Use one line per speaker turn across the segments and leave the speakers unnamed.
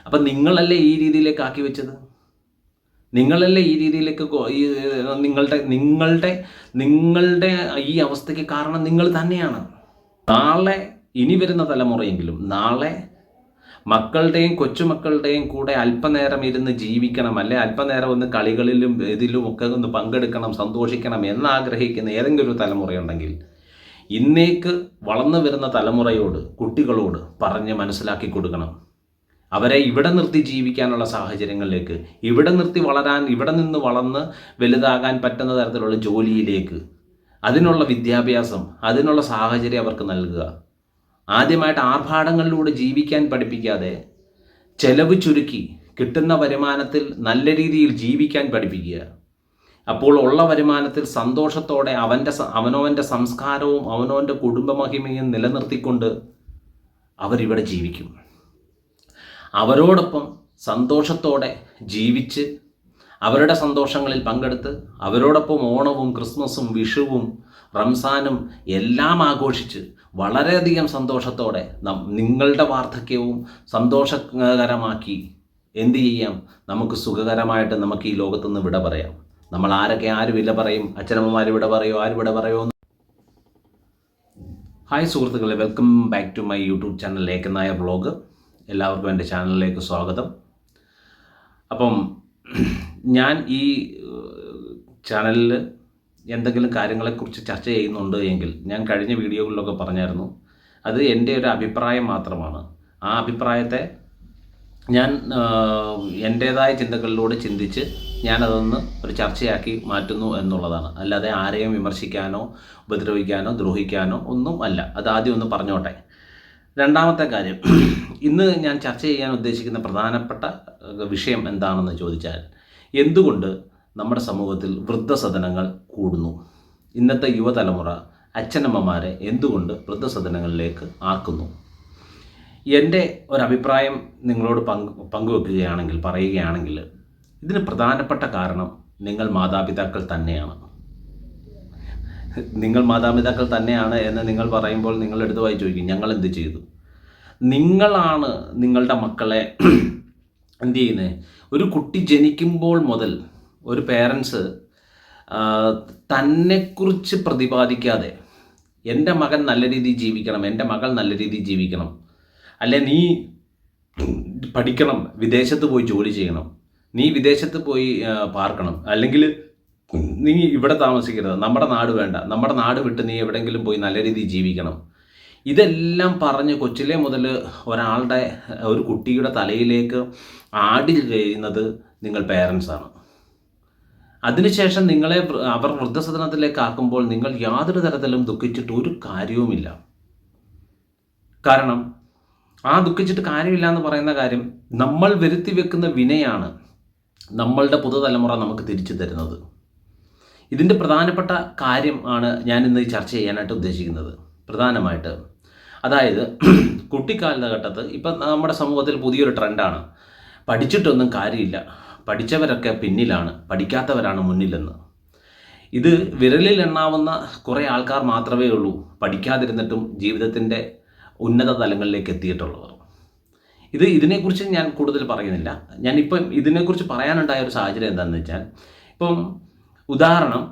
അപ്പം നിങ്ങളല്ലേ ഈ രീതിയിലേക്ക് ആക്കി വെച്ചത്? നിങ്ങളല്ലേ ഈ രീതിയിലേക്ക് നിങ്ങളുടെ നിങ്ങളുടെ നിങ്ങളുടെ ഈ അവസ്ഥയ്ക്ക് കാരണം നിങ്ങൾ തന്നെയാണ്. നാളെ ഇനി വരുന്ന തലമുറയെങ്കിലും നാളെ മക്കളുടെയും കൊച്ചുമക്കളുടെയും കൂടെ അല്പനേരം ഇരുന്ന് ജീവിക്കണം, അല്ലെ അല്പനേരം ഒന്ന് കളികളിലും ഇതിലും ഒക്കെ ഒന്ന് പങ്കെടുക്കണം, സന്തോഷിക്കണം എന്നാഗ്രഹിക്കുന്ന ഏതെങ്കിലും ഒരു തലമുറയുണ്ടെങ്കിൽ ഇന്നേക്ക് വളർന്നു വരുന്ന തലമുറയോട്, കുട്ടികളോട് പറഞ്ഞ് മനസ്സിലാക്കി കൊടുക്കണം. അവരെ ഇവിടെ നിർത്തി ജീവിക്കാനുള്ള സാഹചര്യങ്ങളിലേക്ക്, ഇവിടെ നിർത്തി വളരാൻ, ഇവിടെ നിന്ന് വളർന്ന് വലുതാകാൻ പറ്റുന്ന തരത്തിലുള്ള ജോലിയിലേക്ക്, അതിനുള്ള വിദ്യാഭ്യാസം, അതിനുള്ള സാഹചര്യം അവർക്ക് നൽകുക. ആദ്യമായിട്ട് ആർഭാടങ്ങളിലൂടെ ജീവിക്കാൻ പഠിപ്പിക്കാതെ ചെലവ് ചുരുക്കി കിട്ടുന്ന വരുമാനത്തിൽ നല്ല രീതിയിൽ ജീവിക്കാൻ പഠിപ്പിക്കുക. അപ്പോൾ ഉള്ള വരുമാനത്തിൽ സന്തോഷത്തോടെ അവനവൻ്റെ സംസ്കാരവും അവനവൻ്റെ കുടുംബമഹിമയും നിലനിർത്തിക്കൊണ്ട് അവരിവിടെ ജീവിക്കും. അവരോടൊപ്പം സന്തോഷത്തോടെ ജീവിച്ച് അവരുടെ സന്തോഷങ്ങളിൽ പങ്കെടുത്ത് അവരോടൊപ്പം ഓണവും ക്രിസ്മസും വിഷുവും റംസാനും എല്ലാം ആഘോഷിച്ച് വളരെയധികം സന്തോഷത്തോടെ നിങ്ങളുടെ വാർദ്ധക്യവും സന്തോഷകരമാക്കി എന്തു ചെയ്യാം? നമുക്ക് സുഖകരമായിട്ട് നമുക്ക് ഈ ലോകത്തുനിന്ന് വിട പറയാം. നമ്മൾ ആര് വില പറയും? അച്ഛനമ്മമാർ വിട പറയോ? ആര് വിട പറയുമോ? ഹായ് സുഹൃത്തുക്കളെ, welcome back to my YouTube channel ഏകനായ വ്ളോഗ്. എല്ലാവർക്കും എൻ്റെ ചാനലിലേക്ക് സ്വാഗതം. അപ്പം ഞാൻ ഈ ചാനലിൽ എന്തെങ്കിലും കാര്യങ്ങളെക്കുറിച്ച് ചർച്ച ചെയ്യുന്നുണ്ട് എങ്കിൽ ഞാൻ കഴിഞ്ഞ വീഡിയോകളിലൊക്കെ പറഞ്ഞായിരുന്നു, അത് എൻ്റെ ഒരു അഭിപ്രായം മാത്രമാണ്. ആ അഭിപ്രായത്തെ ഞാൻ എൻ്റേതായ ചിന്തകളിലൂടെ ചിന്തിച്ച് ഞാനതൊന്ന് ഒരു ചർച്ചയാക്കി മാറ്റുന്നു എന്നുള്ളതാണ്. അല്ലാതെ ആരെയും വിമർശിക്കാനോ ഉപദ്രവിക്കാനോ ദ്രോഹിക്കാനോ ഒന്നും അല്ല. അത് ആദ്യം ഒന്ന് പറഞ്ഞോട്ടെ. രണ്ടാമത്തെ കാര്യം, ഇന്ന് ഞാൻ ചർച്ച ചെയ്യാൻ ഉദ്ദേശിക്കുന്ന പ്രധാനപ്പെട്ട വിഷയം എന്താണെന്ന് ചോദിച്ചാൽ, എന്തുകൊണ്ട് നമ്മുടെ സമൂഹത്തിൽ വൃദ്ധസദനങ്ങൾ കൂടുന്നു? ഇന്നത്തെ യുവതലമുറ അച്ഛനമ്മമാരെ എന്തുകൊണ്ട് വൃദ്ധസദനങ്ങളിലേക്ക് ആക്കുന്നു? എൻ്റെ ഒരഭിപ്രായം നിങ്ങളോട് പങ്കുവെക്കുകയാണെങ്കിൽ, പറയുകയാണെങ്കിൽ, ഇതിന് പ്രധാനപ്പെട്ട കാരണം നിങ്ങൾ മാതാപിതാക്കൾ തന്നെയാണ്. നിങ്ങൾ മാതാപിതാക്കൾ തന്നെയാണ് എന്ന് നിങ്ങൾ പറയുമ്പോൾ നിങ്ങൾ എടുത്തു വായി ചോദിക്കും, ഞങ്ങൾ എന്ത് ചെയ്തു? നിങ്ങളാണ് നിങ്ങളുടെ മക്കളെ എന്ത് ചെയ്യുന്നത്? ഒരു കുട്ടി ജനിക്കുമ്പോൾ മുതൽ ഒരു പേരൻസ് തന്നെക്കുറിച്ച് പ്രതിപാദിക്കാതെ എൻ്റെ മകൻ നല്ല രീതിയിൽ ജീവിക്കണം, എൻ്റെ മകൾ നല്ല രീതിയിൽ ജീവിക്കണം, അല്ലെ നീ പഠിക്കണം, വിദേശത്ത് പോയി ജോലി ചെയ്യണം, നീ വിദേശത്ത് പോയി പാർക്കണം, അല്ലെങ്കിൽ നീ ഇവിടെ താമസിക്കരുത്, നമ്മുടെ നാട് വേണ്ട, നമ്മുടെ നാട് വിട്ട് നീ എവിടെയെങ്കിലും പോയി നല്ല രീതിയിൽ ജീവിക്കണം. ഇതെല്ലാം പറഞ്ഞ് കൊച്ചിലെ മുതൽ ഒരു കുട്ടിയുടെ തലയിലേക്ക് ആടി ചെയ്യുന്നത് നിങ്ങൾ പേരൻസാണ്. അതിനുശേഷം നിങ്ങളെ അവർ വൃദ്ധസദനത്തിലേക്ക് ആക്കുമ്പോൾ നിങ്ങൾ യാതൊരു തരത്തിലും ദുഃഖിച്ചിട്ട് ഒരു കാര്യവുമില്ല. കാരണം ആ ദുഃഖിച്ചിട്ട് കാര്യമില്ല എന്ന് പറയുന്ന കാര്യം, നമ്മൾ വരുത്തി വെക്കുന്ന വിനയാണ് നമ്മളുടെ പുതുതലമുറ നമുക്ക് തിരിച്ചു തരുന്നത്. ഇതിൻ്റെ പ്രധാനപ്പെട്ട കാര്യം ആണ് ഞാൻ ഇന്ന് ചർച്ച ചെയ്യാനായിട്ട് ഉദ്ദേശിക്കുന്നത്. പ്രധാനമായിട്ട് അതായത് കുട്ടിക്കാലഘട്ടത്ത് ഇപ്പം നമ്മുടെ സമൂഹത്തിൽ പുതിയൊരു ട്രെൻഡാണ്, പഠിച്ചിട്ടൊന്നും കാര്യമില്ല, പഠിച്ചവരൊക്കെ പിന്നിലാണ്, പഠിക്കാത്തവരാണ് മുന്നിലെന്ന്. ഇത് വിരലിൽ എണ്ണാവുന്ന കുറേ ആൾക്കാർ മാത്രമേ ഉള്ളൂ പഠിക്കാതിരുന്നിട്ടും ജീവിതത്തിൻ്റെ ഉന്നത തലങ്ങളിലേക്ക് എത്തിയിട്ടുള്ളവർ. ഇതിനെക്കുറിച്ച് ഞാൻ കൂടുതൽ പറയുന്നില്ല. ഞാനിപ്പം ഇതിനെക്കുറിച്ച് പറയാനുണ്ടായ ഒരു സാഹചര്യം എന്താണെന്ന് വെച്ചാൽ, ഇപ്പം ഉദാഹരണം,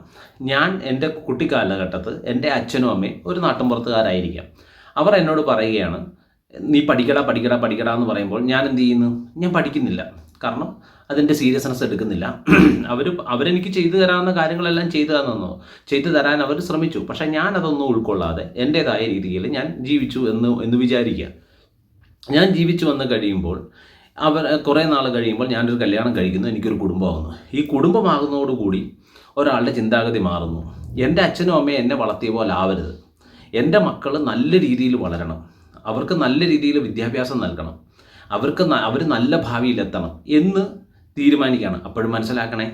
ഞാൻ എൻ്റെ കുട്ടിക്കാലഘട്ടത്ത് എൻ്റെ അച്ഛനും അമ്മയും ഒരു നാട്ടിൻപുറത്തുകാരായിരിക്കാം. അവർ എന്നോട് പറയുകയാണ്, നീ പഠിക്കടാ പഠിക്കടാ പഠിക്കടാ എന്ന് പറയുമ്പോൾ ഞാൻ എന്ത് ചെയ്യുന്നു? ഞാൻ പഠിക്കുന്നില്ല. കാരണം അതിൻ്റെ സീരിയസ്നെസ് എടുക്കുന്നില്ല. അവരെനിക്ക് ചെയ്തു തരാവുന്ന കാര്യങ്ങളെല്ലാം ചെയ്തു തരാൻ അവർ ശ്രമിച്ചു. പക്ഷേ ഞാൻ അതൊന്നും ഉൾക്കൊള്ളാതെ എൻ്റേതായ രീതിയിൽ ഞാൻ ജീവിച്ചു എന്ന് വിചാരിക്കുക. ഞാൻ ജീവിച്ചു വന്ന് കഴിയുമ്പോൾ കുറേ നാൾ കഴിയുമ്പോൾ ഞാനൊരു കല്യാണം കഴിക്കുന്നു, എനിക്കൊരു കുടുംബമാകുന്നു. ഈ കുടുംബമാകുന്നതോടുകൂടി ഒരാളുടെ ചിന്താഗതി മാറുന്നു. എൻ്റെ അച്ഛനും അമ്മയും എന്നെ വളർത്തിയ പോലെ ആവരുത്, എൻ്റെ മക്കൾ നല്ല രീതിയിൽ വളരണം, അവർക്ക് നല്ല രീതിയിൽ വിദ്യാഭ്യാസം നൽകണം, അവർ നല്ല ഭാവിയിലെത്തണം എന്ന് തീരുമാനിക്കുകയാണ്. അപ്പോഴും മനസ്സിലാക്കണേ,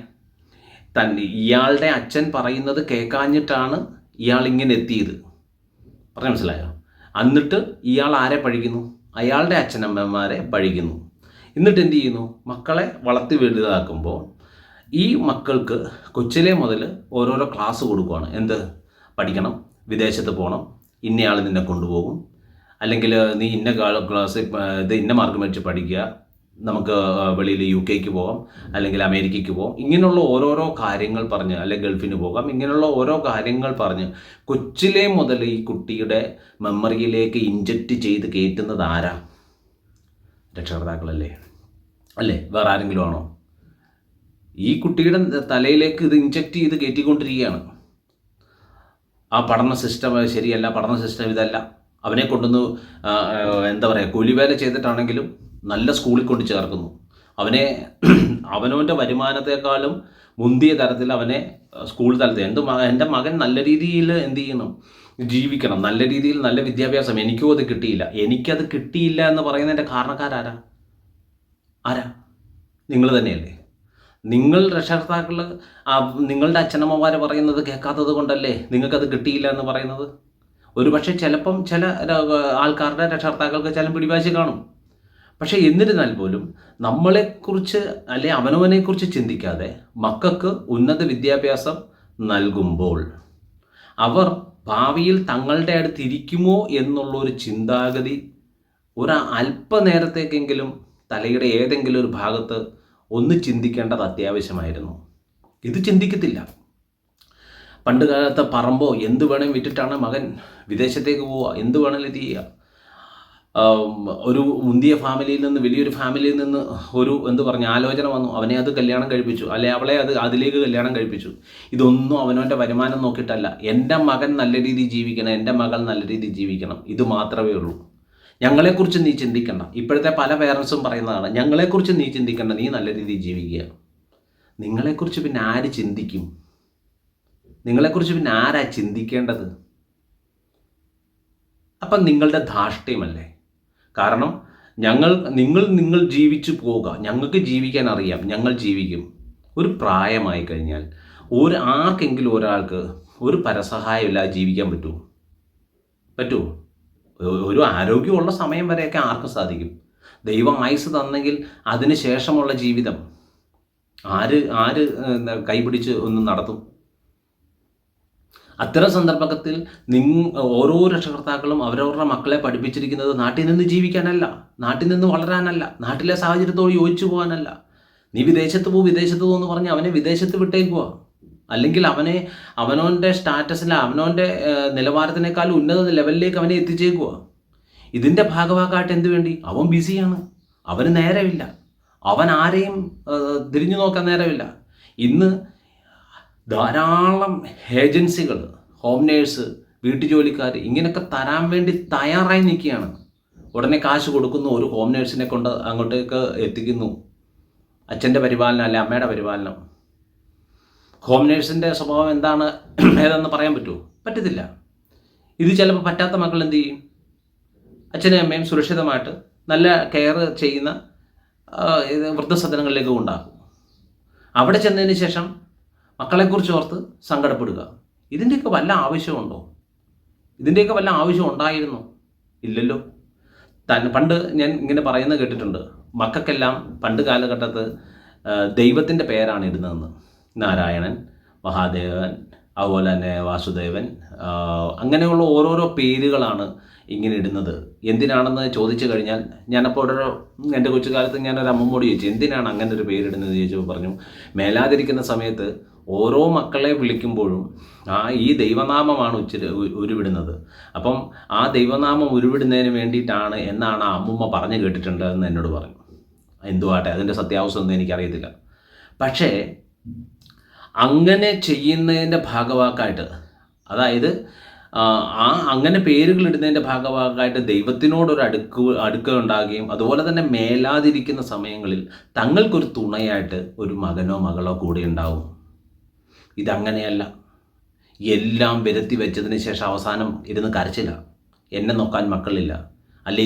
ഇയാളുടെ അച്ഛൻ പറയുന്നത് കേൾക്കാഞ്ഞിട്ടാണ് ഇയാൾ ഇങ്ങനെ എത്തിയത്. പറഞ്ഞ മനസ്സിലായോ? എന്നിട്ട് ഇയാൾ ആരെ പഴിക്കുന്നു? അയാളുടെ അച്ഛനമ്മമാരെ പഴിക്കുന്നു. എന്നിട്ട് എന്ത് ചെയ്യുന്നു? മക്കളെ വളർത്തി വലുതാക്കുമ്പോൾ ഈ മക്കൾക്ക് കൊച്ചിലെ മുതൽ ഓരോരോ ക്ലാസ് കൊടുക്കുകയാണ്. എന്ത് പഠിക്കണം, വിദേശത്ത് പോകണം, ഇന്നയാൾ നിന്നെ കൊണ്ടുപോകും, അല്ലെങ്കിൽ നീ ഇന്ന ക്ലാസ് ഇന്ന മാർക്ക് മേടിച്ച് പഠിക്കുക, നമുക്ക് വെളിയിൽ UK പോകാം, അല്ലെങ്കിൽ അമേരിക്കയ്ക്ക് പോകാം, ഇങ്ങനെയുള്ള ഓരോരോ കാര്യങ്ങൾ പറഞ്ഞ്, അല്ലെങ്കിൽ ഗൾഫിന് പോകാം, ഇങ്ങനെയുള്ള ഓരോ കാര്യങ്ങൾ പറഞ്ഞ് കൊച്ചിലെ മുതൽ ഈ കുട്ടിയുടെ മെമ്മറിയിലേക്ക് ഇൻജക്റ്റ് ചെയ്ത് കയറ്റുന്നത് ആരാ? രക്ഷകർത്താക്കളല്ലേ? അല്ലേ? വേറെ ആരെങ്കിലും ആണോ? ഈ കുട്ടിയുടെ തലയിലേക്ക് ഇത് ഇൻജക്റ്റ് ചെയ്ത് കയറ്റിക്കൊണ്ടിരിക്കുകയാണ്. ആ പഠന സിസ്റ്റം ശരിയല്ല, പഠന സിസ്റ്റം ഇതല്ല, അവനെ കൊണ്ടുവന്ന് എന്താ പറയുക, കൂലിവേല ചെയ്തിട്ടാണെങ്കിലും നല്ല സ്കൂളിൽ കൊണ്ട് ചേർക്കുന്നു. അവനവൻ്റെ വരുമാനത്തെക്കാളും മുന്തിയ തരത്തിൽ അവനെ സ്കൂൾ തലത്തിൽ എൻ്റെ മകൻ നല്ല രീതിയിൽ എന്ത് ചെയ്യണം, ജീവിക്കണം, നല്ല രീതിയിൽ നല്ല വിദ്യാഭ്യാസം. എനിക്കും അത് കിട്ടിയില്ല. എനിക്കത് കിട്ടിയില്ല എന്ന് പറയുന്നതിൻ്റെ കാരണക്കാരാരാ? ആരാ? നിങ്ങൾ തന്നെയല്ലേ? നിങ്ങൾ രക്ഷകർത്താക്കൾ നിങ്ങളുടെ അച്ഛനമ്മമാർ പറയുന്നത് കേൾക്കാത്തത് കൊണ്ടല്ലേ നിങ്ങൾക്കത് കിട്ടിയില്ല എന്ന് പറയുന്നത്. ഒരു പക്ഷേ ചിലപ്പം ചില ആൾക്കാരുടെ രക്ഷകർത്താക്കൾക്ക് ചില പിടിവാശി കാണും. പക്ഷേ എന്നിരുന്നാൽ പോലും നമ്മളെക്കുറിച്ച് അല്ലെ അവനവനെക്കുറിച്ച് ചിന്തിക്കാതെ മക്കൾക്ക് ഉന്നത വിദ്യാഭ്യാസം നൽകുമ്പോൾ അവർ ഭാവിയിൽ തങ്ങളുടെ അടുത്ത് ഇരിക്കുമോ എന്നുള്ളൊരു ചിന്താഗതി ഒരു അല്പനേരത്തേക്കെങ്കിലും തലയുടെ ഏതെങ്കിലും ഒരു ഭാഗത്ത് ഒന്ന് ചിന്തിക്കേണ്ടത് അത്യാവശ്യമായിരുന്നു. ഇത് ചിന്തിക്കത്തില്ല. പണ്ട് കാലത്തെ പറമ്പോ എന്ത് വേണേലും വിറ്റിട്ടാണ് മകൻ വിദേശത്തേക്ക് പോവുക, എന്ത് വേണമെങ്കിലും ഇത് ചെയ്യുക. ഒരു മുന്തിയ ഫാമിലിയിൽ നിന്ന് വലിയൊരു ഫാമിലിയിൽ നിന്ന് ഒരു ആലോചന വന്നു, അവനെ അത് കല്യാണം കഴിപ്പിച്ചു, അല്ലെ അവളെ അതിലേക്ക് കല്യാണം കഴിപ്പിച്ചു. ഇതൊന്നും അവനവൻ്റെ വരുമാനം നോക്കിയിട്ടല്ല. എൻ്റെ മകൻ നല്ല രീതിയിൽ ജീവിക്കണം, എൻ്റെ മകൾ നല്ല രീതിയിൽ ജീവിക്കണം, ഇത് മാത്രമേ ഉള്ളൂ. ഞങ്ങളെക്കുറിച്ച് നീ ചിന്തിക്കണ്ട. ഇപ്പോഴത്തെ പല പേരൻസും പറയുന്നതാണ്, ഞങ്ങളെക്കുറിച്ച് നീ ചിന്തിക്കണ്ട, നീ നല്ല രീതിയിൽ ജീവിക്കുക. നിങ്ങളെക്കുറിച്ച് പിന്നെ ആര് ചിന്തിക്കും? നിങ്ങളെക്കുറിച്ച് പിന്നെ ആരാ ചിന്തിക്കേണ്ടത്? അപ്പം നിങ്ങളുടെ ധാർഷ്ട്യമല്ലേ? കാരണം നിങ്ങൾ ജീവിച്ചു പോവുക, ഞങ്ങൾക്ക് ജീവിക്കാൻ അറിയാം, ഞങ്ങൾ ജീവിക്കും. ഒരു പ്രായമായി കഴിഞ്ഞാൽ ആർക്കെങ്കിലും ഒരാൾക്ക് ഒരു പരസഹായമില്ലാതെ ജീവിക്കാൻ പറ്റുമോ? ഒരു ആരോഗ്യമുള്ള സമയം വരെയൊക്കെ ആർക്കും സാധിക്കും. ദൈവം ആയുസ് തന്നെങ്കിൽ അതിന് ശേഷമുള്ള ജീവിതം ആര് കൈപിടിച്ച് ഒന്ന് നടത്തും? അത്തരം സന്ദർഭത്തിൽ ഓരോ രക്ഷകർത്താക്കളും അവരവരുടെ മക്കളെ പഠിപ്പിച്ചിരിക്കുന്നത് നാട്ടിൽ നിന്ന് ജീവിക്കാനല്ല, നാട്ടിൽ നിന്ന് വളരാനല്ല, നാട്ടിലെ സാഹചര്യത്തോട് യോജിച്ചു പോകാനല്ല. നീ വിദേശത്ത് പോകും എന്ന് പറഞ്ഞ് അവനെ വിദേശത്ത് വിട്ടേക്കുക, അല്ലെങ്കിൽ അവനവൻ്റെ സ്റ്റാറ്റസിൽ അവനവൻ്റെ നിലവാരത്തിനേക്കാൾ ഉന്നത ലെവലിലേക്ക് അവനെ എത്തിച്ചേക്കുക. ഇതിൻ്റെ ഭാഗമായിട്ട് എന്ത് വേണ്ടി? അവൻ ബിസിയാണ്, അവന് നേരമില്ല, അവൻ ആരെയും തിരിഞ്ഞു നോക്കാൻ നേരമില്ല. ഇന്ന് ധാരാളം ഏജൻസികൾ, ഹോം നേഴ്സ്, വീട്ടുജോലിക്കാർ ഇങ്ങനെയൊക്കെ തരാൻ വേണ്ടി തയ്യാറായി നിൽക്കുകയാണ്. ഉടനെ കാശ് കൊടുക്കുന്നു, ഒരു ഹോം നേഴ്സിനെ കൊണ്ട് അങ്ങോട്ടേക്ക് എത്തിക്കുന്നു. അച്ഛൻ്റെ പരിപാലനം അല്ലെ അമ്മയുടെ പരിപാലനം. ഹോം നേഴ്സിൻ്റെ സ്വഭാവം ഏതെന്ന് പറയാൻ പറ്റുമോ? പറ്റത്തില്ല. ഇത് ചിലപ്പോൾ പറ്റാത്ത മക്കൾ എന്ത് ചെയ്യും? അച്ഛനും അമ്മയും സുരക്ഷിതമായിട്ട് നല്ല കെയർ ചെയ്യുന്ന വൃദ്ധസദനങ്ങളിലേക്ക് കൊണ്ടാക്കും. അവിടെ ചെന്നതിന് ശേഷം മക്കളെക്കുറിച്ച് ഓർത്ത് സങ്കടപ്പെടുക. ഇതിൻ്റെയൊക്കെ വല്ല ആവശ്യമുണ്ടോ? ഇതിൻ്റെയൊക്കെ വല്ല ആവശ്യം ഉണ്ടായിരുന്നോ? ഇല്ലല്ലോ. പണ്ട് ഞാൻ ഇങ്ങനെ പറയുന്നത് കേട്ടിട്ടുണ്ട്, മക്കൾക്കെല്ലാം പണ്ട് കാലഘട്ടത്ത് ദൈവത്തിൻ്റെ പേരാണ് ഇടുന്നതെന്ന്. നാരായണൻ, മഹാദേവൻ, അതുപോലെ തന്നെ വാസുദേവൻ, അങ്ങനെയുള്ള ഓരോരോ പേരുകളാണ് ഇങ്ങനെ ഇടുന്നത്. എന്തിനാണെന്ന് ചോദിച്ചു കഴിഞ്ഞാൽ, ഞാനപ്പോൾ എൻ്റെ കൊച്ചുകാലത്ത് ഞാനൊരു അമ്മമ്മോട് ചോദിച്ചു, എന്തിനാണ് അങ്ങനെ ഒരു പേരിടുന്നത് ചോദിച്ചപ്പോൾ പറഞ്ഞു, മേലാതിരിക്കുന്ന സമയത്ത് ഓരോ മക്കളെ വിളിക്കുമ്പോഴും ഈ ദൈവനാമമാണ് ഉരുവിടുന്നത്. അപ്പം ആ ദൈവനാമം ഉരുവിടുന്നതിന് വേണ്ടിയിട്ടാണ് എന്നാണ് ആ അമ്മൂമ്മ പറഞ്ഞു കേട്ടിട്ടുണ്ട് എന്ന് എന്നോട് പറഞ്ഞു. എന്തുവാട്ടെ, അതിൻ്റെ സത്യാവസ്ഥ ഒന്നും എനിക്കറിയത്തില്ല. പക്ഷേ അങ്ങനെ ചെയ്യുന്നതിൻ്റെ ഭാഗവാക്കായിട്ട്, അതായത് അങ്ങനെ പേരുകൾ ഇടുന്നതിൻ്റെ ഭാഗവാക്കായിട്ട് ദൈവത്തിനോടൊരു അടുക്ക ഉണ്ടാകുകയും, അതുപോലെ തന്നെ മേലാതിരിക്കുന്ന സമയങ്ങളിൽ തങ്ങൾക്കൊരു തുണയായിട്ട് ഒരു മകനോ മകളോ കൂടെ ഉണ്ടാവും. ഇതങ്ങനെയല്ല. എല്ലാം വരുത്തി വെച്ചതിന് ശേഷം അവസാനം ഇരുന്ന് കരച്ചില്ല, എന്നെ നോക്കാൻ മക്കളില്ല, അല്ലെ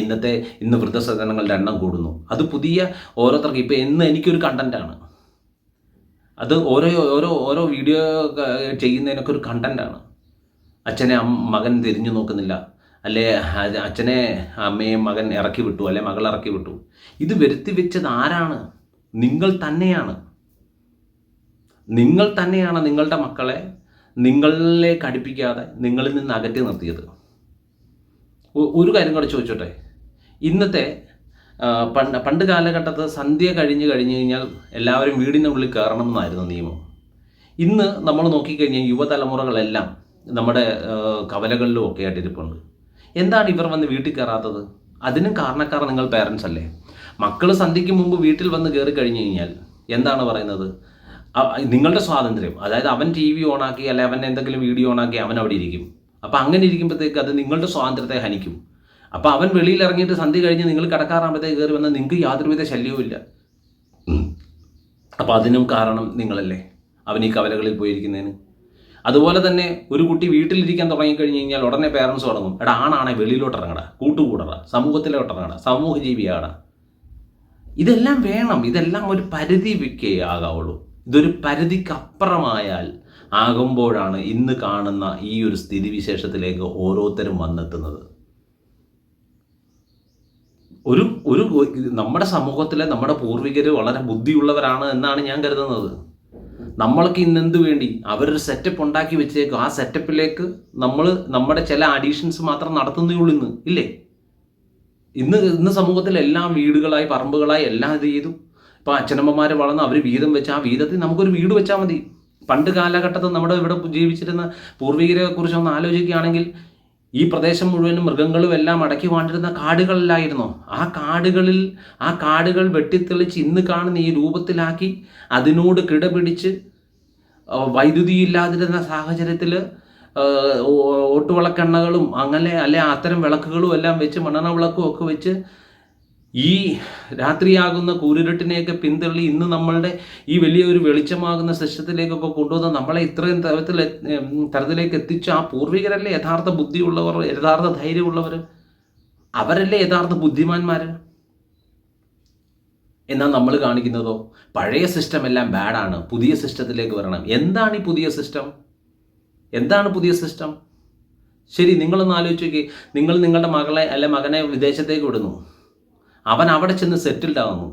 ഇന്ന് വൃദ്ധസദനങ്ങളുടെ എണ്ണം കൂടുന്നു. അത് പുതിയ ഓരോരുത്തർക്ക് ഇപ്പം എനിക്കൊരു കണ്ടൻറ്റാണ്. അത് ഓരോ വീഡിയോ ചെയ്യുന്നതിനൊക്കെ ഒരു കണ്ടൻറ്റാണ്. അച്ഛനെ മകൻ തിരിഞ്ഞു നോക്കുന്നില്ല, അല്ലെ അച്ഛനെ അമ്മയും മകൻ ഇറക്കി വിട്ടു, അല്ലെ മകൾ ഇറക്കി വിട്ടു. ഇത് വരുത്തി വെച്ചത് ആരാണ്? നിങ്ങൾ തന്നെയാണ്. നിങ്ങളുടെ മക്കളെ നിങ്ങളിലേക്ക് അടുപ്പിക്കാതെ നിങ്ങളിൽ നിന്ന് അകറ്റി നിർത്തിയത്. ഒരു കാര്യം കൂടെ ചോദിച്ചോട്ടെ, ഇന്നത്തെ പണ്ട് കാലഘട്ടത്ത് സന്ധ്യ കഴിഞ്ഞ് കഴിഞ്ഞാൽ എല്ലാവരും വീടിനുള്ളിൽ കയറണം എന്നായിരുന്നു നിയമം. ഇന്ന് നമ്മൾ നോക്കിക്കഴിഞ്ഞാൽ യുവതലമുറകളെല്ലാം നമ്മുടെ കവലകളിലും ഒക്കെ ആയിട്ട് ഇരിപ്പുണ്ട്. എന്താണ് ഇവർ വന്ന് വീട്ടിൽ കയറാത്തത്? അതിനും കാരണക്കാർ നിങ്ങൾ പേരൻസ് അല്ലേ? മക്കൾ സന്ധ്യയ്ക്ക് മുമ്പ് വീട്ടിൽ വന്ന് കയറി കഴിഞ്ഞ് കഴിഞ്ഞാൽ എന്താണ് പറയുന്നത്? നിങ്ങളുടെ സ്വാതന്ത്ര്യം, അതായത് അവൻ TV ഓണാക്കി അല്ലെ അവൻ എന്തെങ്കിലും വീഡിയോ ഓണാക്കി അവൻ അവിടെ ഇരിക്കും. അപ്പോൾ അങ്ങനെ ഇരിക്കുമ്പോഴത്തേക്ക് അത് നിങ്ങളുടെ സ്വാതന്ത്ര്യത്തെ ഹനിക്കും. അപ്പോൾ അവൻ വെളിയിൽ ഇറങ്ങിയിട്ട് സന്ധ്യ കഴിഞ്ഞ് നിങ്ങൾ കിടക്കാറാകുമ്പോഴത്തേക്ക് കയറി വന്നാൽ നിങ്ങൾക്ക് യാതൊരുവിധ ശല്യവും ഇല്ല. അപ്പോൾ അതിനും കാരണം നിങ്ങളല്ലേ, അവൻ ഈ കവലകളിൽ പോയിരിക്കുന്നതിന്. അതുപോലെ തന്നെ ഒരു കുട്ടി വീട്ടിലിരിക്കാൻ തുടങ്ങിക്കഴിഞ്ഞ് കഴിഞ്ഞാൽ ഉടനെ പേരൻസ് തുടങ്ങും, എടാ ആണാണെ വെളിയിലോട്ട് ഇറങ്ങടാ, കൂട്ടുകൂടറ, സമൂഹത്തിലോട്ട് ഇറങ്ങടാ, സമൂഹ ജീവിയാടാ. ഇതെല്ലാം വേണം, ഇതെല്ലാം ഒരു പരിധി വയ്ക്കേ ആകാവുള്ളൂ. ഇതൊരു പരിധിക്കപ്പുറമായാൽ ആകുമ്പോഴാണ് ഇന്ന് കാണുന്ന ഈ ഒരു സ്ഥിതിവിശേഷത്തിലേക്ക് ഓരോരുത്തരും വന്നെത്തുന്നത്. ഒരു നമ്മുടെ സമൂഹത്തിലെ നമ്മുടെ പൂർവികർ വളരെ ബുദ്ധിയുള്ളവരാണ് എന്നാണ് ഞാൻ കരുതുന്നത്. നമ്മൾക്ക് ഇന്നെന്ത് വേണ്ടി അവരൊരു സെറ്റപ്പ് ഉണ്ടാക്കി വെച്ചേക്കും, ആ സെറ്റപ്പിലേക്ക് നമ്മൾ നമ്മുടെ ചില അഡീഷൻസ് മാത്രം നടത്തുന്നേ ഉള്ളൂ ഇന്ന്, ഇല്ലേ? ഇന്ന് സമൂഹത്തിൽ എല്ലാം വീടുകളായി പറമ്പുകളായി എല്ലാം ഇത് ചെയ്തു. ഇപ്പോൾ അച്ഛനമ്മമാർ വളർന്ന് അവർ വീതം വെച്ച് ആ വീതത്തിൽ നമുക്കൊരു വീട് വെച്ചാൽ മതി. പണ്ട് കാലഘട്ടത്തിൽ നമ്മുടെ ഇവിടെ ജീവിച്ചിരുന്ന പൂർവികരെ കുറിച്ച് ഒന്ന് ആലോചിക്കുകയാണെങ്കിൽ ഈ പ്രദേശം മുഴുവനും മൃഗങ്ങളും എല്ലാം അടക്കി വാണ്ടിരുന്ന കാടുകളിലായിരുന്നു. ആ കാടുകൾ വെട്ടിത്തെളിച്ച് ഇന്ന് കാണുന്ന ഈ രൂപത്തിലാക്കി അതിനോട് കിടപിടിച്ച് വൈദ്യുതി ഇല്ലാതിരുന്ന സാഹചര്യത്തിൽ ഓട്ടുവിളക്കെണ്ണകളും അങ്ങനെ അല്ലെ അത്തരം വിളക്കുകളും എല്ലാം വെച്ച് മണ്ണെണ്ണ വിളക്കും ഒക്കെ വെച്ച് ഈ രാത്രിയാകുന്ന കൂരിരുട്ടിനെയൊക്കെ പിന്തള്ളി ഇന്ന് നമ്മളുടെ ഈ വലിയൊരു വെളിച്ചമാകുന്ന സിസ്റ്റത്തിലേക്കൊക്കെ കൊണ്ടുവന്ന് നമ്മളെ ഇത്രയും തരത്തിലേക്ക് എത്തിച്ച ആ പൂർവികരല്ലേ യഥാർത്ഥ ബുദ്ധിയുള്ളവർ, യഥാർത്ഥ ധൈര്യമുള്ളവർ, അവരല്ലേ യഥാർത്ഥ ബുദ്ധിമാന്മാർ. എന്നാൽ നമ്മൾ കാണിക്കുന്നതോ പഴയ സിസ്റ്റം എല്ലാം ബാഡാണ്, പുതിയ സിസ്റ്റത്തിലേക്ക് വരണം. എന്താണ് ഈ പുതിയ സിസ്റ്റം? എന്താണ് പുതിയ സിസ്റ്റം? ശരി, നിങ്ങളൊന്ന് ആലോചിച്ച് നോക്കി. നിങ്ങൾ നിങ്ങളുടെ മകളെ അല്ലെ മകനെ വിദേശത്തേക്ക് വിടുന്നു, അവൻ അവിടെ ചെന്ന് സെറ്റിൽഡ് ആകുന്നു.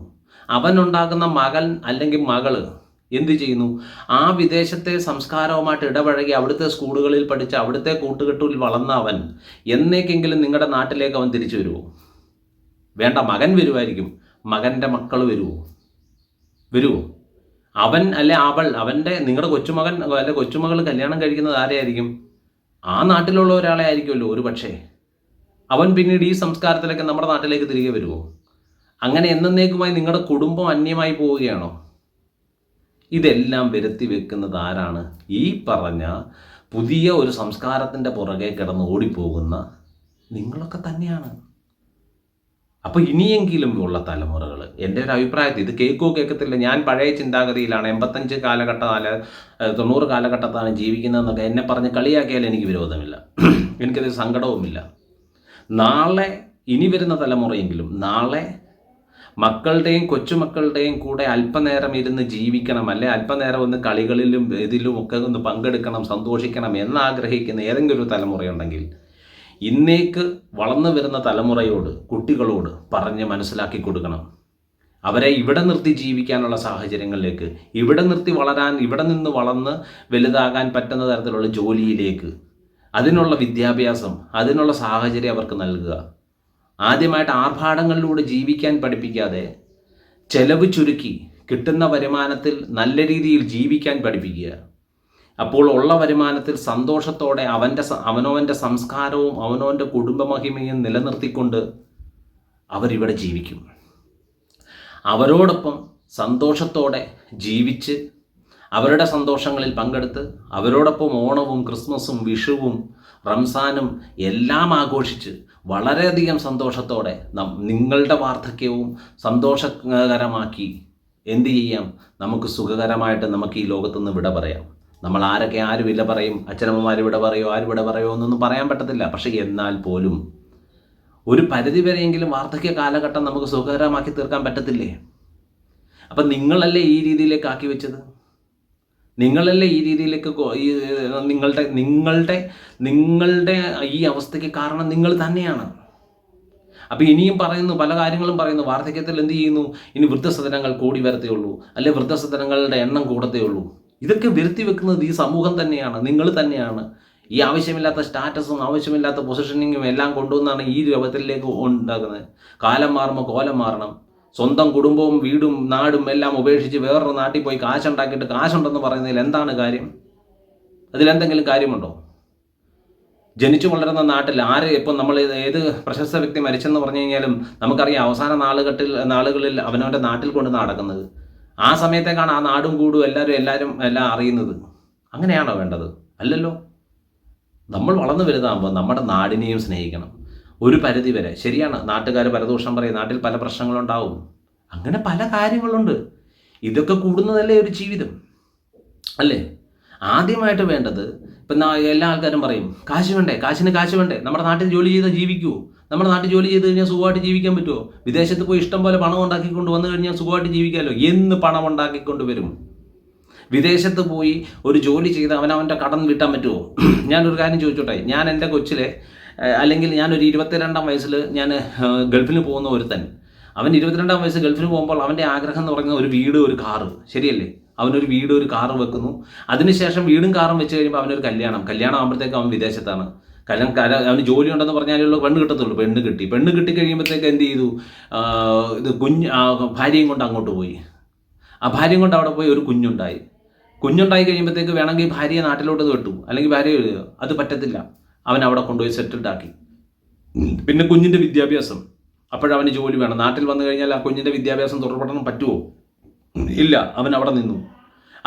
അവനുണ്ടാകുന്ന മകൻ അല്ലെങ്കിൽ മകള് എന്ത് ചെയ്യുന്നു? ആ വിദേശത്തെ സംസ്കാരവുമായിട്ട് ഇടപഴകി അവിടുത്തെ സ്കൂളുകളിൽ പഠിച്ച് അവിടുത്തെ കൂട്ടുകെട്ടിൽ വളർന്ന അവൻ എന്നേക്കെങ്കിലും നിങ്ങളുടെ നാട്ടിലേക്ക് അവൻ തിരിച്ചു വരുമോ? വേണ്ട, മകൻ വരുമായിരിക്കും, മകൻ്റെ മക്കൾ വരുമോ? അവൻ അല്ലെ അവൻ്റെ നിങ്ങളുടെ കൊച്ചുമകൻ അല്ലെ കൊച്ചുമകൾ കല്യാണം കഴിക്കുന്നത് ആരെയായിരിക്കും? ആ നാട്ടിലുള്ള ഒരാളെ ആയിരിക്കുമല്ലോ ഒരു പക്ഷേ. അവൻ പിന്നീട് ഈ സംസ്കാരത്തിലേക്ക് നമ്മുടെ നാട്ടിലേക്ക് തിരികെ വരുമോ? അങ്ങനെ എന്നേക്കുമായി നിങ്ങളുടെ കുടുംബം അന്യമായി പോവുകയാണോ? ഇതെല്ലാം വരുത്തി വെക്കുന്നത് ആരാണ്? ഈ പറഞ്ഞ പുതിയ ഒരു സംസ്കാരത്തിൻ്റെ പുറകെ കിടന്ന് ഓടിപ്പോകുന്ന നിങ്ങളൊക്കെ തന്നെയാണ്. അപ്പോൾ ഇനിയെങ്കിലും ഉള്ള തലമുറകൾ, എൻ്റെ ഒരു അഭിപ്രായത്തിൽ, ഇത് കേൾക്കത്തില്ല, ഞാൻ പഴയ ചിന്താഗതിയിലാണ്, 85 കാലഘട്ടം 90 കാലഘട്ടത്താണ് ജീവിക്കുന്നതെന്നൊക്കെ എന്നെ പറഞ്ഞ് കളിയാക്കിയാൽ എനിക്ക് വിരോധമില്ല, എനിക്കത് സങ്കടവുമില്ല. നാളെ ഇനി വരുന്ന തലമുറയെങ്കിലും നാളെ മക്കളുടെയും കൊച്ചുമക്കളുടെയും കൂടെ അല്പനേരം ഇരുന്ന് ജീവിക്കണം, അല്ലെ അല്പനേരം ഒന്ന് കളികളിലും ഇതിലും ഒക്കെ ഒന്ന് പങ്കെടുക്കണം, സന്തോഷിക്കണം എന്നാഗ്രഹിക്കുന്ന ഏതെങ്കിലും ഒരു തലമുറയുണ്ടെങ്കിൽ ഇന്നേക്ക് വളർന്നു വരുന്ന തലമുറയോട്, കുട്ടികളോട് പറഞ്ഞ് മനസ്സിലാക്കി കൊടുക്കണം. അവരെ ഇവിടെ നിർത്തി ജീവിക്കാനുള്ള സാഹചര്യങ്ങളിലേക്ക്, ഇവിടെ നിർത്തി വളരാൻ, ഇവിടെ നിന്ന് വളർന്ന് വലുതാകാൻ പറ്റുന്ന തരത്തിലുള്ള ജോലിയിലേക്ക്, അതിനുള്ള വിദ്യാഭ്യാസം, അതിനുള്ള സാഹചര്യം അവർക്ക് നൽകുക. ആദ്യമായിട്ട് ആർഭാടങ്ങളിലൂടെ ജീവിക്കാൻ പഠിപ്പിക്കാതെ ചെലവ് ചുരുക്കി കിട്ടുന്ന വരുമാനത്തിൽ നല്ല രീതിയിൽ ജീവിക്കാൻ പഠിപ്പിക്കുക. അപ്പോൾ ഉള്ള വരുമാനത്തിൽ സന്തോഷത്തോടെ അവനവൻ്റെ സംസ്കാരവും അവനവൻ്റെ കുടുംബമഹിമയും നിലനിർത്തിക്കൊണ്ട് അവരിവിടെ ജീവിക്കും. അവരോടൊപ്പം സന്തോഷത്തോടെ ജീവിച്ച് അവരുടെ സന്തോഷങ്ങളിൽ പങ്കെടുത്ത് അവരോടൊപ്പം ഓണവും ക്രിസ്മസും വിഷുവും റംസാനും എല്ലാം ആഘോഷിച്ച് വളരെയധികം സന്തോഷത്തോടെ നിങ്ങളുടെ വാർദ്ധക്യവും സന്തോഷകരമാക്കി എന്ത് ചെയ്യാം? നമുക്ക് സുഖകരമായിട്ട് നമുക്ക് ഈ ലോകത്തുനിന്ന് വിട പറയാം. നമ്മൾ ആര് വില പറയും, അച്ഛനമ്മമാർ വിട പറയോ, ആര് വിട പറയോ എന്നൊന്നും പറയാൻ പറ്റത്തില്ല. പക്ഷേ എന്നാൽ പോലും ഒരു പരിധി വരെയെങ്കിലും വാർദ്ധക്യ കാലഘട്ടം നമുക്ക് സുഖകരമാക്കി തീർക്കാൻ പറ്റത്തില്ലേ? അപ്പം നിങ്ങളല്ലേ ഈ രീതിയിലേക്ക് ആക്കി വെച്ചത്? നിങ്ങളല്ലേ ഈ രീതിയിലേക്ക് നിങ്ങളുടെ ഈ അവസ്ഥയ്ക്ക് കാരണം നിങ്ങൾ തന്നെയാണ്. അപ്പോൾ ഇനിയും പറയുന്നു, പല കാര്യങ്ങളും പറയുന്നു. വാർദ്ധക്യത്തിൽ എന്ത് ചെയ്യുന്നു? ഇനി വൃദ്ധസദനങ്ങൾ കൂടി വരത്തേ ഉള്ളൂ, അല്ലെ വൃദ്ധസദനങ്ങളുടെ എണ്ണം കൂടത്തേ ഉള്ളൂ. ഇതൊക്കെ വരുത്തി വെക്കുന്നത് ഈ സമൂഹം തന്നെയാണ്, നിങ്ങൾ തന്നെയാണ്. ഈ ആവശ്യമില്ലാത്ത സ്റ്റാറ്റസും ആവശ്യമില്ലാത്ത പൊസിഷനിങ്ങും എല്ലാം കൊണ്ടുവന്നാണ് ഈ രൂപത്തിലേക്ക് ഉണ്ടാക്കുന്നത്. കാലം മാറുമ്പോൾ കോലം മാറണം. സ്വന്തം കുടുംബവും വീടും നാടും എല്ലാം ഉപേക്ഷിച്ച് വേറൊരു നാട്ടിൽ പോയി കാശുണ്ടാക്കിയിട്ട് കാശുണ്ടെന്ന് പറയുന്നതിൽ എന്താണ് കാര്യം? അതിലെന്തെങ്കിലും കാര്യമുണ്ടോ? ജനിച്ചു വളരുന്ന നാട്ടിൽ ഇപ്പം നമ്മൾ ഏത് പ്രശസ്ത വ്യക്തി മരിച്ചെന്ന് പറഞ്ഞു കഴിഞ്ഞാലും നമുക്കറിയാം അവസാന നാളുകളിൽ അവനവൻ്റെ നാട്ടിൽ കൊണ്ട് നടക്കുന്നത്. ആ സമയത്തേക്കാണ് ആ നാടും കൂടും എല്ലാം അറിയുന്നത്. അങ്ങനെയാണോ വേണ്ടത്? അല്ലല്ലോ. നമ്മൾ വളർന്നു വലുതാകുമ്പോൾ നമ്മുടെ നാടിനെയും സ്നേഹിക്കണം. ഒരു പരിധി വരെ ശരിയാണ്, നാട്ടുകാർ പരദൂഷണം പറയും, നാട്ടിൽ പല പ്രശ്നങ്ങളുണ്ടാവും, അങ്ങനെ പല കാര്യങ്ങളുണ്ട്. ഇതൊക്കെ കൂടുന്നതല്ലേ ഒരു ജീവിതം അല്ലേ? ആദ്യമായിട്ട് വേണ്ടത് ഇപ്പം എല്ലാ ആൾക്കാരും പറയും കാശ് വേണ്ടേ, കാശ് വേണ്ടേ. നമ്മുടെ നാട്ടിൽ ജോലി ചെയ്താൽ ജീവിക്കുമോ? നമ്മുടെ നാട്ടിൽ ജോലി ചെയ്ത് കഴിഞ്ഞാൽ സുഖമായിട്ട് ജീവിക്കാൻ പറ്റുമോ? വിദേശത്ത് പോയി ഇഷ്ടം പോലെ പണം ഉണ്ടാക്കിക്കൊണ്ട് വന്നു കഴിഞ്ഞാൽ സുഖമായിട്ട് ജീവിക്കാമല്ലോ. എന്ന് പണം ഉണ്ടാക്കിക്കൊണ്ട് വരും? വിദേശത്ത് പോയി ഒരു ജോലി ചെയ്ത് അവനവൻ്റെ കടം വീട്ടാൻ പറ്റുമോ? ഞാനൊരു കാര്യം ചോദിച്ചോട്ടെ. ഞാൻ എൻ്റെ കൊച്ചിലെ അല്ലെങ്കിൽ ഞാനൊരു 22-ാം വയസ്സിൽ ഞാൻ ഗൾഫിന് പോകുന്ന ഒരുത്തൻ, അവൻ 22-ാം വയസ്സ് ഗൾഫിന് പോകുമ്പോൾ അവൻ്റെ ആഗ്രഹം എന്ന് പറയുന്നത് ഒരു വീട്, ഒരു കാറ്. ശരിയല്ലേ? അവനൊരു വീട്, ഒരു കാറ് വെക്കുന്നു. അതിനുശേഷം വീടും കാറും വെച്ച് കഴിയുമ്പോൾ അവനൊരു കല്യാണം ആകുമ്പോഴത്തേക്ക് അവൻ വിദേശത്താണ്. അവന് ജോലി ഉണ്ടെന്ന് പറഞ്ഞാലുള്ള പെണ്ണ് കിട്ടത്തുള്ളൂ. പെണ്ണ് കിട്ടിക്കഴിയുമ്പോഴത്തേക്ക് എന്ത് ചെയ്തു? ഭാര്യയും കൊണ്ട് അങ്ങോട്ട് പോയി. ആ ഭാര്യയും കൊണ്ട് അവിടെ പോയി ഒരു കുഞ്ഞുണ്ടായി കഴിയുമ്പോഴത്തേക്ക് വേണമെങ്കിൽ ഭാര്യയെ നാട്ടിലോട്ട് വിട്ടു, അല്ലെങ്കിൽ ഭാര്യ അത് പറ്റത്തില്ല. അവൻ അവിടെ കൊണ്ടുപോയി സെറ്റിൽഡ് ആക്കി. പിന്നെ കുഞ്ഞിൻ്റെ വിദ്യാഭ്യാസം, അപ്പോഴവന് ജോലി വേണം. നാട്ടിൽ വന്നു കഴിഞ്ഞാൽ ആ കുഞ്ഞിൻ്റെ വിദ്യാഭ്യാസം തുടർപഠനം പറ്റുമോ? ഇല്ല. അവൻ അവിടെ നിന്നു.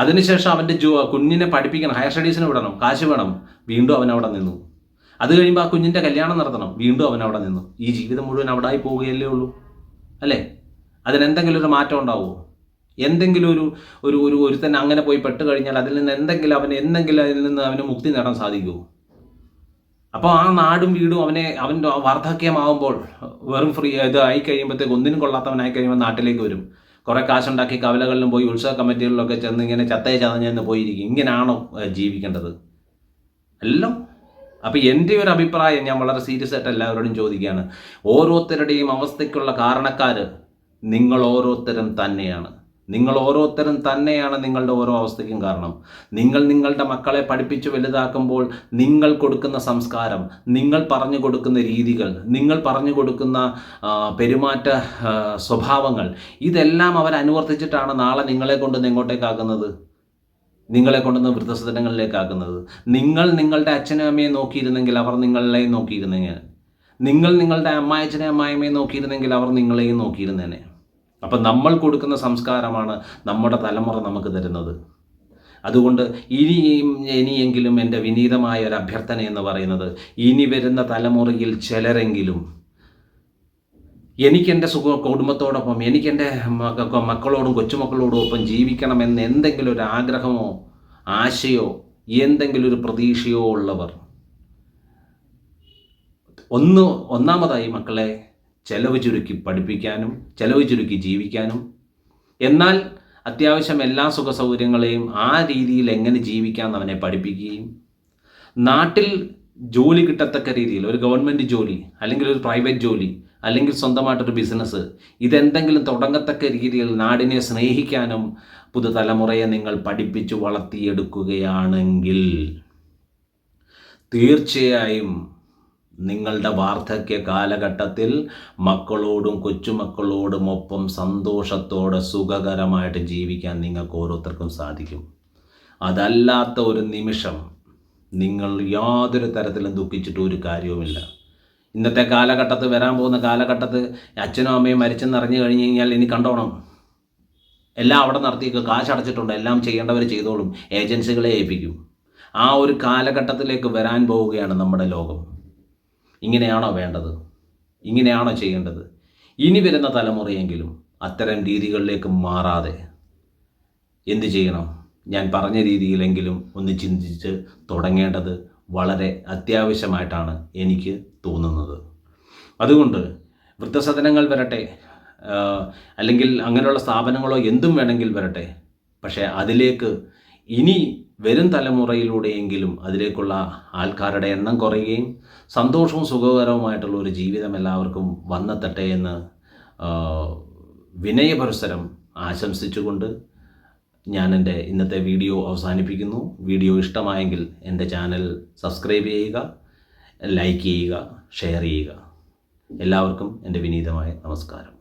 അതിനുശേഷം അവൻ്റെ കുഞ്ഞിനെ പഠിപ്പിക്കണം, ഹയർ സ്റ്റഡീസിന് വിടണം, കാശ് വേണം, വീണ്ടും അവൻ അവിടെ നിന്നു. അത് കഴിയുമ്പോൾ ആ കുഞ്ഞിൻ്റെ കല്യാണം നടത്തണം, വീണ്ടും അവൻ അവിടെ നിന്നു. ഈ ജീവിതം മുഴുവൻ അവിടെ ആയി പോവുകയല്ലേ ഉള്ളൂ അല്ലേ? അതിനെന്തെങ്കിലും ഒരു മാറ്റം ഉണ്ടാവുമോ? എന്തെങ്കിലും ഒരുത്തന്നെ അങ്ങനെ പോയി പെട്ട് കഴിഞ്ഞാൽ അതിൽ നിന്ന് എന്തെങ്കിലും അതിൽ നിന്ന് അവന് മുക്തി നേടാൻ സാധിക്കുമോ? അപ്പോൾ ആ നാടും വീടും അവൻ്റെ വാർദ്ധക്യമാകുമ്പോൾ വെറും ആയി കഴിയുമ്പോഴത്തേക്ക് ഒന്നിനും കൊള്ളാത്തവനായി കഴിയുമ്പോൾ നാട്ടിലേക്ക് വരും. കുറേ കാശുണ്ടാക്കി കവലകളിലും പോയി ഉത്സവ കമ്മിറ്റികളിലൊക്കെ ചെന്ന് ഇങ്ങനെ ചതഞ്ഞെന്ന് പോയിരിക്കും. ഇങ്ങനെയാണോ ജീവിക്കേണ്ടത്? അല്ലോ. അപ്പോൾ എൻ്റെ ഒരു അഭിപ്രായം ഞാൻ വളരെ സീരിയസ് ആയിട്ട് എല്ലാവരോടും ചോദിക്കുകയാണ്. ഓരോരുത്തരുടെയും അവസ്ഥയ്ക്കുള്ള കാരണക്കാർ നിങ്ങൾ ഓരോരുത്തരും തന്നെയാണ്. നിങ്ങളുടെ ഓരോ അവസ്ഥയ്ക്കും കാരണം. നിങ്ങളുടെ മക്കളെ പഠിപ്പിച്ച് വലുതാക്കുമ്പോൾ നിങ്ങൾ കൊടുക്കുന്ന സംസ്കാരം, നിങ്ങൾ പറഞ്ഞു കൊടുക്കുന്ന രീതികൾ, നിങ്ങൾ പറഞ്ഞു കൊടുക്കുന്ന പെരുമാറ്റ സ്വഭാവങ്ങൾ, ഇതെല്ലാം അവരനുവർത്തിച്ചിട്ടാണ് നാളെ നിങ്ങളെ കൊണ്ടുവന്ന് എങ്ങോട്ടേക്കാക്കുന്നത്? നിങ്ങളെ കൊണ്ടുവന്ന് വൃദ്ധസദനങ്ങളിലേക്കാക്കുന്നത്. നിങ്ങൾ നിങ്ങളുടെ അച്ഛനും അമ്മയെ നോക്കിയിരുന്നെങ്കിൽ അവർ നിങ്ങളെയും നോക്കിയിരുന്നെങ്കിൽ, നിങ്ങൾ നിങ്ങളുടെ അമ്മായച്ഛനെയും അമ്മായിമ്മയെ നോക്കിയിരുന്നെങ്കിൽ അവർ നിങ്ങളെയും നോക്കിയിരുന്നേനെ. അപ്പം നമ്മൾ കൊടുക്കുന്ന സംസ്കാരമാണ് നമ്മുടെ തലമുറ നമുക്ക് തരുന്നത്. അതുകൊണ്ട് ഇനിയെങ്കിലും എൻ്റെ വിനീതമായ ഒരു അഭ്യർത്ഥന എന്ന് പറയുന്നത്, ഇനി വരുന്ന തലമുറയിൽ ചിലരെങ്കിലും എനിക്കെൻ്റെ കുടുംബത്തോടൊപ്പം, എനിക്കെൻ്റെ മക്കളോടും കൊച്ചുമക്കളോടും ഒപ്പം ജീവിക്കണമെന്ന് എന്തെങ്കിലും ഒരു ആഗ്രഹമോ ആശയോ എന്തെങ്കിലും ഒരു പ്രതീക്ഷയോ ഉള്ളവർ, ഒന്നാമതായി മക്കളെ ചെലവ് ചുരുക്കി പഠിപ്പിക്കാനും ചെലവ് ചുരുക്കി ജീവിക്കാനും, എന്നാൽ അത്യാവശ്യം എല്ലാ സുഖ സൗകര്യങ്ങളെയും ആ രീതിയിൽ എങ്ങനെ ജീവിക്കാമെന്ന് അവനെ പഠിപ്പിക്കുകയും, നാട്ടിൽ ജോലി കിട്ടത്തക്ക രീതിയിൽ ഒരു ഗവൺമെൻറ് ജോലി അല്ലെങ്കിൽ ഒരു പ്രൈവറ്റ് ജോലി അല്ലെങ്കിൽ സ്വന്തമായിട്ടൊരു ബിസിനസ്, ഇതെന്തെങ്കിലും തുടങ്ങത്തക്ക രീതിയിൽ നാടിനെ സ്നേഹിക്കാനും പുതുതലമുറയെ നിങ്ങൾ പഠിപ്പിച്ചു വളർത്തിയെടുക്കുകയാണെങ്കിൽ തീർച്ചയായും നിങ്ങളുടെ വാർദ്ധക്യ കാലഘട്ടത്തിൽ മക്കളോടും കൊച്ചുമക്കളോടും ഒപ്പം സന്തോഷത്തോടെ സുഖകരമായിട്ട് ജീവിക്കാൻ നിങ്ങൾക്ക് ഓരോരുത്തർക്കും സാധിക്കും. അതല്ലാത്ത ഒരു നിമിഷം നിങ്ങൾ യാതൊരു തരത്തിലും ദുഃഖിച്ചിട്ട് ഒരു കാര്യവുമില്ല. ഇന്നത്തെ കാലഘട്ടത്തിൽ, വരാൻ പോകുന്ന കാലഘട്ടത്തിൽ അച്ഛനും അമ്മയും മരിച്ചെന്നറിഞ്ഞു കഴിഞ്ഞ് കഴിഞ്ഞാൽ ഇനി കണ്ടോണം, എല്ലാം അവിടെ നടത്തിയൊക്കെ കാശടച്ചിട്ടുണ്ട്, എല്ലാം ചെയ്യേണ്ടവർ ചെയ്തോളും, ഏജൻസികളെ ഏൽപ്പിക്കും. ആ ഒരു കാലഘട്ടത്തിലേക്ക് വരാൻ പോവുകയാണ് നമ്മുടെ ലോകം. ഇങ്ങനെയാണോ വേണ്ടത്? ഇങ്ങനെയാണോ ചെയ്യേണ്ടത്? ഇനി വരുന്ന തലമുറയെങ്കിലും അത്തരം രീതികളിലേക്ക് മാറാതെ എന്ത് ചെയ്യണം? ഞാൻ പറഞ്ഞ രീതിയിലെങ്കിലും ഒന്ന് ചിന്തിച്ച് തുടങ്ങേണ്ടത് വളരെ അത്യാവശ്യമായിട്ടാണ് എനിക്ക് തോന്നുന്നത്. അതുകൊണ്ട് വൃദ്ധസദനങ്ങൾ വരട്ടെ, അല്ലെങ്കിൽ അങ്ങനെയുള്ള സ്ഥാപനങ്ങളോ എന്തും വേണമെങ്കിൽ വരട്ടെ, പക്ഷേ അതിലേക്ക് ഇനി വരും തലമുറയിലൂടെയെങ്കിലും അതിലേക്കുള്ള ആൾക്കാരുടെ എണ്ണം കുറയുകയും സന്തോഷവും സുഖകരവുമായിട്ടുള്ള ഒരു ജീവിതം എല്ലാവർക്കും വന്നെത്തട്ടെ എന്ന് വിനയപുരസ്സരം ആശംസിച്ചുകൊണ്ട് ഞാൻ എൻ്റെ ഇന്നത്തെ വീഡിയോ അവസാനിപ്പിക്കുന്നു. വീഡിയോ ഇഷ്ടമായെങ്കിൽ എൻ്റെ ചാനൽ സബ്സ്ക്രൈബ് ചെയ്യുക, ലൈക്ക് ചെയ്യുക, ഷെയർ ചെയ്യുക. എല്ലാവർക്കും എൻ്റെ വിനീതമായ നമസ്കാരം.